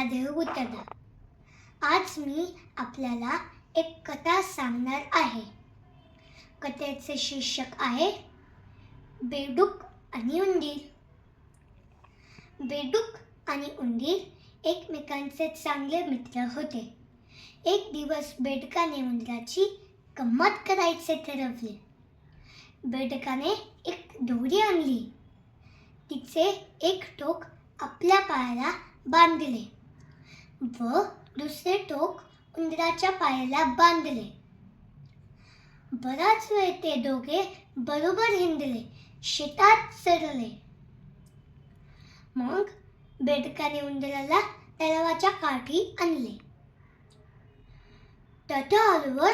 राधे उतरला. आज मी आपल्याला एक कथा सांगणार आहे. कथेचे शीर्षक आहे बेडूक आणि उंदीर. बेडूक आणि उंदीर एकमेकांचे चांगले मित्र होते. एक दिवस बेडकाने उंदराची गंमत करायचे ठरवले. बेडकाने एक दोरी आणली. तिचे एक टोक आपल्या पायाला बांधले व दुसरे टोक उंदराच्या पायाला बांधले. बराच वेळ ते दोघे बरोबर हिंडले, शेतात चरले. मग बेडकाने उंदराला तलावाच्या काठी आणले. त्याच्या आईवर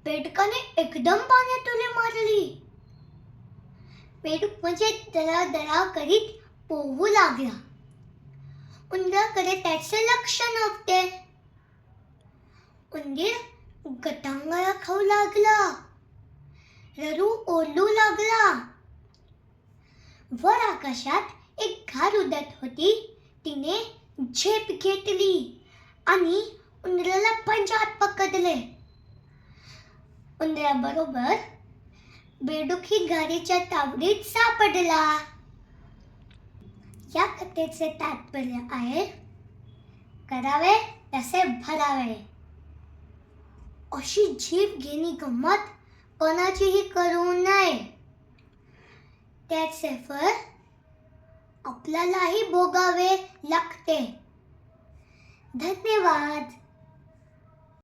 बेडकाने एकदम पाण्यात उडी मारली. बेडूक म्हणजे दरा करीत पोहू लागला. उंदराकडे त्याचे लक्ष नव्हते. उंदीर गटांगळा खाऊ लागला, रडू ओरडू लागला. वर आकाशात एक घार उडत होती. तिने झेप घेतली आणि उंदराला पंजात पकडले. उंदराबरोबर बेडूकही घारीच्या तावडीत सापडला. या कथेचे तात्पर्य आहे, करावे तसे भरावे. अशी जीव घेणी गंमत कोणाचीही करू नये. त्याचे फळ आपल्यालाही भोगावे लागते. धन्यवाद.